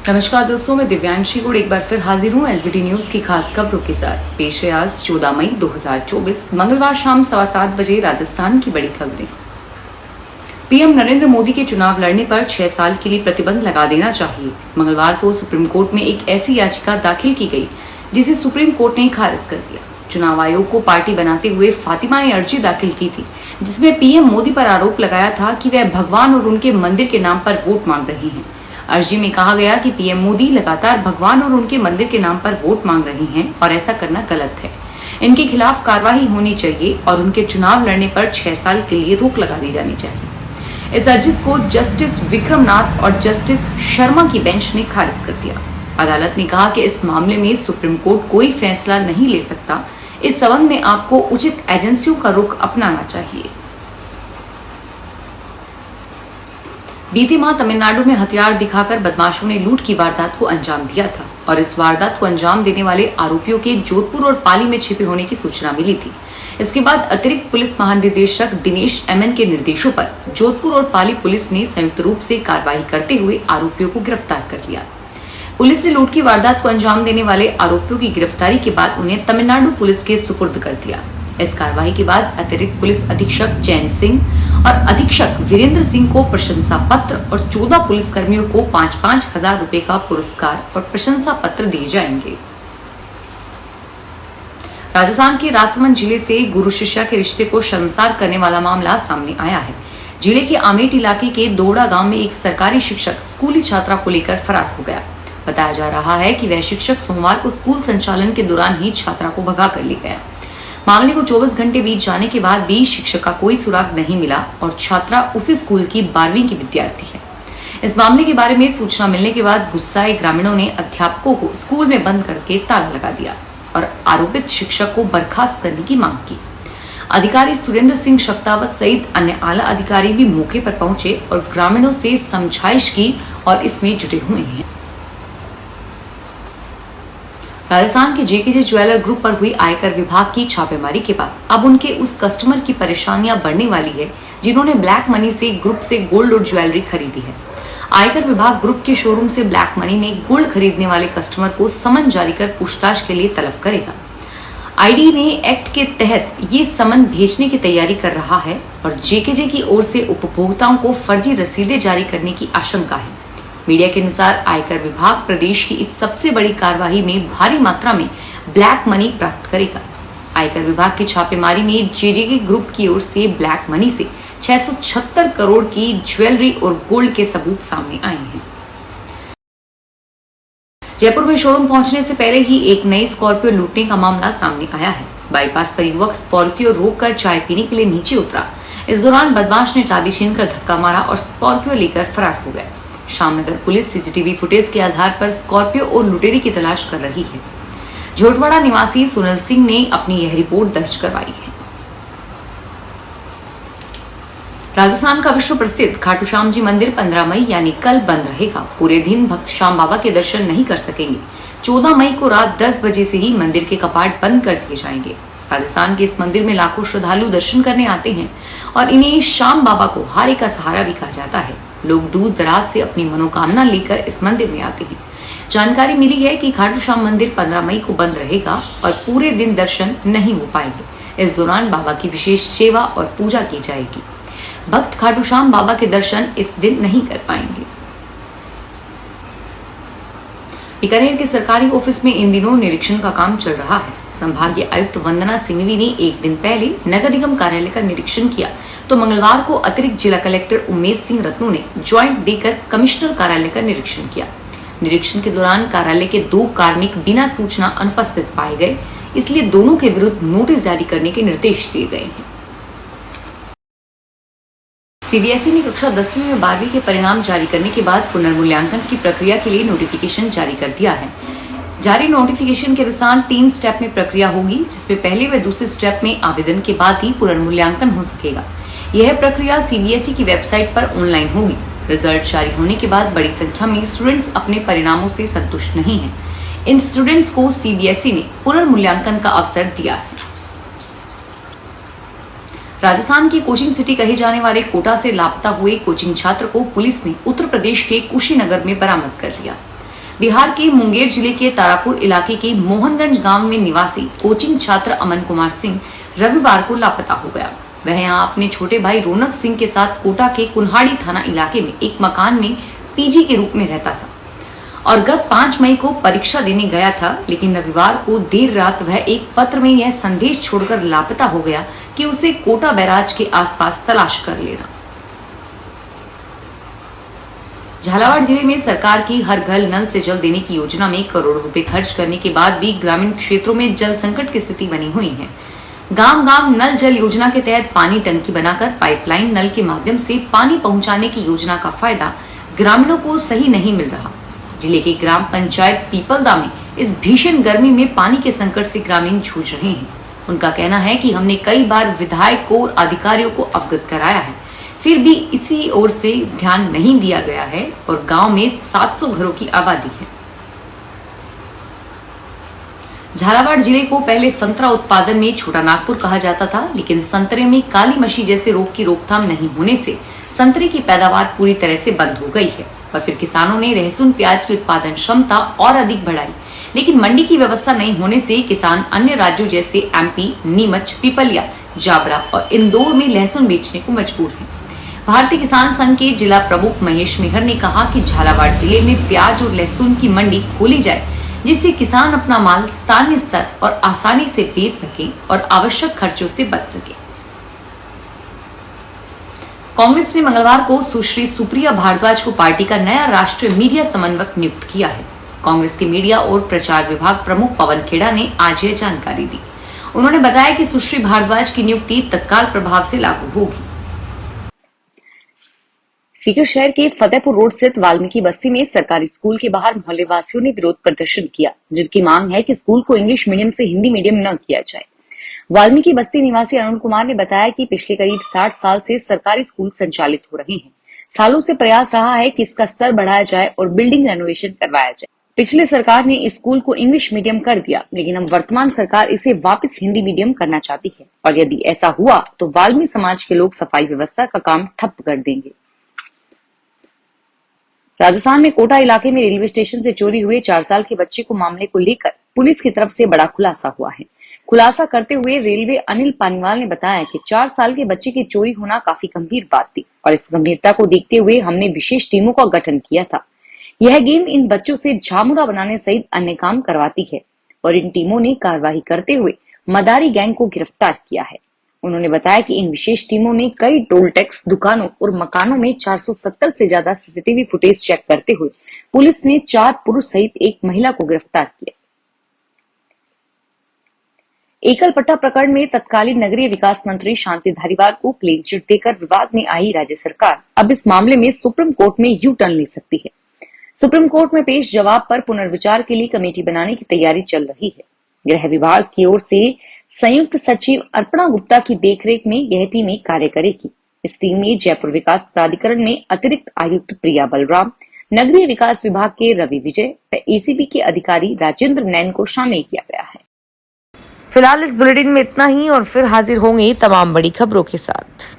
नमस्कार दोस्तों, मैं दिव्यांशी गुड़ एक बार फिर हाजिर हूँ एसबीटी न्यूज की खास खबरों के साथ। पेश है आज 14 मई 2024 मंगलवार शाम 7:15 बजे राजस्थान की बड़ी खबरें। पीएम नरेंद्र मोदी के चुनाव लड़ने पर 6 साल के लिए प्रतिबंध लगा देना चाहिए। मंगलवार को सुप्रीम कोर्ट में एक ऐसी याचिका दाखिल की गई जिसे सुप्रीम कोर्ट ने खारिज कर दिया। चुनाव आयोग को पार्टी बनाते हुए फातिमा ने अर्जी दाखिल की थी जिसमें पीएम मोदी पर आरोप लगाया था कि वह भगवान और उनके मंदिर के नाम पर वोट मांग रहे हैं। अर्जी में कहा गया कि पीएम मोदी लगातार भगवान और उनके मंदिर के नाम पर वोट मांग रहे हैं और ऐसा करना गलत है। इनके खिलाफ कार्रवाई होनी चाहिए और उनके चुनाव लड़ने पर 6 साल के लिए रोक लगा दी जानी चाहिए। इस अर्जी को जस्टिस विक्रमनाथ और जस्टिस शर्मा की बेंच ने खारिज कर दिया। अदालत ने कहा कि इस मामले में सुप्रीम कोर्ट कोई फैसला नहीं ले सकता। इस संबंध में आपको उचित एजेंसियों का रुख अपनाना चाहिए। बीती माह तमिलनाडु में हथियार दिखाकर बदमाशों ने लूट की वारदात को अंजाम दिया था और इस वारदात को अंजाम देने वाले आरोपियों के जोधपुर और पाली में छिपे होने की सूचना मिली थी। इसके बाद अतिरिक्त पुलिस महानिदेशक दिनेश एमएन के निर्देशों पर जोधपुर और पाली पुलिस ने संयुक्त रूप से कार्रवाई करते हुए आरोपियों को गिरफ्तार कर लिया। पुलिस ने लूट की वारदात को अंजाम देने वाले आरोपियों की गिरफ्तारी के बाद उन्हें तमिलनाडु पुलिस के सुपुर्द कर दिया। इस कार्रवाई के बाद अतिरिक्त पुलिस अधीक्षक चैन सिंह और अधीक्षक वीरेंद्र सिंह को प्रशंसा पत्र और 14 पुलिस कर्मियों को 5-5 हजार रुपए का पुरस्कार और प्रशंसा पत्र दिए जाएंगे। राजस्थान के राजसमंद जिले से गुरु शिष्या के रिश्ते को शर्मसार करने वाला मामला सामने आया है। जिले के आमेट इलाके के दोड़ा गांव में एक सरकारी शिक्षक स्कूली छात्रा को लेकर फरार हो गया। बताया जा रहा है कि वह शिक्षक सोमवार को स्कूल संचालन के दौरान ही छात्रा को भगा कर ले गया। मामले को 24 घंटे बीत जाने के बाद भी शिक्षक का कोई सुराग नहीं मिला और छात्रा उसी स्कूल की 12वीं की विद्यार्थी है। इस मामले के बारे में सूचना मिलने के बाद गुस्साए ग्रामीणों ने अध्यापकों को स्कूल में बंद करके ताला लगा दिया और आरोपित शिक्षक को बर्खास्त करने की मांग की। अधिकारी सुरेंद्र सिंह शक्तावत सहित अन्य आला अधिकारी भी मौके पर पहुंचे और ग्रामीणों से समझाइश की और इसमें जुटे हुए हैं। राजस्थान के जेकेजे ज्वेलर ग्रुप पर हुई आयकर विभाग की छापेमारी के बाद अब उनके उस कस्टमर की परेशानियां बढ़ने वाली है जिन्होंने ब्लैक मनी से ग्रुप से गोल्ड और ज्वेलरी खरीदी है। आयकर विभाग ग्रुप के शोरूम से ब्लैक मनी में गोल्ड खरीदने वाले कस्टमर को समन जारी कर पूछताछ के लिए तलब करेगा। आईडी ने एक्ट के तहत ये समन भेजने की तैयारी कर रहा है और जेकेजे की ओर से उपभोक्ताओं को फर्जी रसीदें जारी करने की आशंका है। मीडिया के अनुसार आयकर विभाग प्रदेश की इस सबसे बड़ी कार्रवाई में भारी मात्रा में ब्लैक मनी प्राप्त करेगा। आयकर विभाग की छापेमारी में जेजेके ग्रुप की ओर से ब्लैक मनी से 676 करोड़ की ज्वेलरी और गोल्ड के सबूत सामने आए हैं। जयपुर में शोरूम पहुंचने से पहले ही एक नई स्कॉर्पियो लूटने का मामला सामने आया है। बाईपास पर युवक स्कॉर्पियो रोककर चाय पीने के लिए नीचे उतरा। इस दौरान बदमाश ने चाबी छीनकर धक्का मारा और स्कॉर्पियो लेकर फरार हो गया। शामनगर पुलिस सीसीटीवी फुटेज के आधार पर स्कॉर्पियो और लुटेरे की तलाश कर रही है। झोटवाड़ा निवासी सुनील सिंह ने अपनी यह रिपोर्ट दर्ज करवाई है। राजस्थान का विश्व प्रसिद्ध खाटू श्याम जी मंदिर 15 मई यानी कल बंद रहेगा। पूरे दिन भक्त श्याम बाबा के दर्शन नहीं कर सकेंगे। 14 मई को रात 10 बजे से ही मंदिर के कपाट बंद कर दिए जाएंगे। राजस्थान के इस मंदिर में लाखों श्रद्धालु दर्शन करने आते हैं और इन्हें श्याम बाबा को हारे का सहारा भी कहा जाता है। लोग दूर दराज से अपनी मनोकामना लेकर इस मंदिर में आते हैं। जानकारी मिली है कि खाटू श्याम मंदिर 15 मई को बंद रहेगा और पूरे दिन दर्शन नहीं हो पाएंगे। इस दौरान बाबा की विशेष सेवा और पूजा की जाएगी। भक्त खाटू श्याम बाबा के दर्शन इस दिन नहीं कर पाएंगे। बीकानेर के सरकारी ऑफिस में इन दिनों निरीक्षण का काम चल रहा है। संभागीय आयुक्त वंदना सिंघवी ने एक दिन पहले नगर निगम कार्यालय का निरीक्षण किया तो मंगलवार को अतिरिक्त जिला कलेक्टर उमेश सिंह रत्नू ने ज्वाइंट देकर कमिश्नर कार्यालय का निरीक्षण किया। निरीक्षण के दौरान कार्यालय के 2 कार्मिक बिना सूचना अनुपस्थित पाए गए, इसलिए दोनों के विरुद्ध नोटिस जारी करने के निर्देश दिए गए हैं। सीबीएसई ने कक्षा 10वीं में 12वीं के परिणाम जारी करने के बाद पुनर्मूल्यांकन की प्रक्रिया के लिए नोटिफिकेशन जारी कर दिया है। जारी नोटिफिकेशन के अनुसार 3 स्टेप में प्रक्रिया होगी, जिसमें पहले व दूसरे स्टेप में आवेदन के बाद ही पुनर्मूल्यांकन हो सकेगा। यह प्रक्रिया सीबीएसई की वेबसाइट पर ऑनलाइन होगी। रिजल्ट जारी होने के बाद बड़ी संख्या में स्टूडेंट्स अपने परिणामों से संतुष्ट नहीं हैं। इन स्टूडेंट्स को सीबीएसई ने पुनर्मूल्यांकन का अवसर दिया है। राजस्थान की कोचिंग सिटी कहे जाने वाले कोटा से लापता हुए कोचिंग छात्र को पुलिस ने उत्तर प्रदेश के कुशीनगर में बरामद कर लिया। बिहार के मुंगेर जिले के तारापुर इलाके के मोहनगंज गांव में निवासी कोचिंग छात्र अमन कुमार सिंह रविवार को लापता हो गया। वह यहां अपने छोटे भाई रौनक सिंह के साथ कोटा के कुन्हाड़ी थाना इलाके में एक मकान में पीजी के रूप में रहता था और गत 5 मई को परीक्षा देने गया था, लेकिन रविवार को देर रात वह एक पत्र में यह संदेश छोड़कर लापता हो गया कि उसे कोटा बैराज के आसपास तलाश कर लेना। झालावाड़ जिले में सरकार की हर घर नल से जल देने की योजना में करोड़ों रुपए खर्च करने के बाद भी ग्रामीण क्षेत्रों में जल संकट की स्थिति बनी हुई है। गांव-गांव नल जल योजना के तहत पानी टंकी बनाकर पाइपलाइन नल के माध्यम से पानी पहुंचाने की योजना का फायदा ग्रामीणों को सही नहीं मिल रहा। जिले के ग्राम पंचायत पीपलदा में इस भीषण गर्मी में पानी के संकट से ग्रामीण जूझ रहे हैं। उनका कहना है कि हमने कई बार विधायक और अधिकारियों को अवगत कराया है, फिर भी इसी ओर से ध्यान नहीं दिया गया है और गांव में 700 घरों की आबादी है। झालावाड़ जिले को पहले संतरा उत्पादन में छोटा नागपुर कहा जाता था, लेकिन संतरे में काली मछली जैसे रोग की रोकथाम नहीं होने से संतरे की पैदावार पूरी तरह से बंद हो गई है और फिर किसानों ने लहसुन प्याज की उत्पादन क्षमता और अधिक बढ़ाई, लेकिन मंडी की व्यवस्था नहीं होने से किसान अन्य राज्यों जैसे एमपी, नीमच, पिपलिया, जाबरा और इंदौर में लहसुन बेचने को मजबूर हैं। भारतीय किसान संघ के जिला प्रमुख महेश मेहर ने कहा कि झालावाड़ जिले में प्याज और लहसुन की मंडी खोली जाए, जिससे किसान अपना माल स्थानीय स्तर और आसानी से बेच सके और आवश्यक खर्चों से बच सके। कांग्रेस ने मंगलवार को सुश्री सुप्रिया भारद्वाज को पार्टी का नया राष्ट्रीय मीडिया समन्वयक नियुक्त किया है। कांग्रेस के मीडिया और प्रचार विभाग प्रमुख पवन खेड़ा ने आज यह जानकारी दी। उन्होंने बताया कि सुश्री भारद्वाज की नियुक्ति तत्काल प्रभाव से लागू होगी। सीकर शहर के फतेहपुर रोड स्थित वाल्मीकि बस्ती में सरकारी स्कूल के बाहर मोहल्ले वासियों ने विरोध प्रदर्शन किया, जिनकी मांग है कि स्कूल को इंग्लिश मीडियम से हिंदी मीडियम न किया जाए। वाल्मीकि बस्ती निवासी अरुण कुमार ने बताया कि पिछले करीब 60 साल से सरकारी स्कूल संचालित हो रहे हैं। सालों से प्रयास रहा है कि इसका स्तर बढ़ाया जाए और बिल्डिंग रेनोवेशन करवाया जाए। पिछले सरकार ने इस स्कूल को इंग्लिश मीडियम कर दिया, लेकिन अब वर्तमान सरकार इसे वापस हिंदी मीडियम करना चाहती है और यदि ऐसा हुआ तो वाल्मीकि समाज के लोग सफाई व्यवस्था का काम ठप कर देंगे। राजस्थान में कोटा इलाके में रेलवे स्टेशन से चोरी हुए 4 साल के बच्चे को मामले को लेकर पुलिस की तरफ से बड़ा खुलासा हुआ है। खुलासा करते हुए रेलवे अनिल पानीवाल ने बताया कि 4 साल के बच्चे की चोरी होना काफी गंभीर बात थी और इस गंभीरता को देखते हुए हमने विशेष टीमों का गठन किया था। यह गेम इन बच्चों से झामुरा बनाने सहित अन्य काम करवाती है और इन टीमों ने कार्रवाई करते हुए मदारी गैंग को गिरफ्तार किया है। उन्होंने बताया कि इन विशेष टीमों ने कई टोल टैक्स दुकानों और मकानों में 470 से ज्यादा सीसीटीवी फुटेज चेक करते हुए पुलिस ने 4 पुरुष सहित एक महिला को गिरफ्तार किया। एकल पट्टा प्रकरण में तत्कालीन नगरीय विकास मंत्री शांति धारीवाल को क्लीन चिट देकर विवाद में आई राज्य सरकार अब इस मामले में सुप्रीम कोर्ट में यू टर्न ले सकती है। सुप्रीम कोर्ट में पेश जवाब पर पुनर्विचार के लिए कमेटी बनाने की तैयारी चल रही है। गृह विभाग की ओर से संयुक्त सचिव अर्पणा गुप्ता की देखरेख में यह टीम कार्य करेगी। इस टीम में जयपुर विकास प्राधिकरण में अतिरिक्त आयुक्त प्रिया बलराम, नगरीय विकास विभाग के रवि विजय व एसीबी के अधिकारी राजेंद्र नैन को शामिल किया गया है। फिलहाल इस बुलेटिन में इतना ही और फिर हाजिर होंगे तमाम बड़ी खबरों के साथ।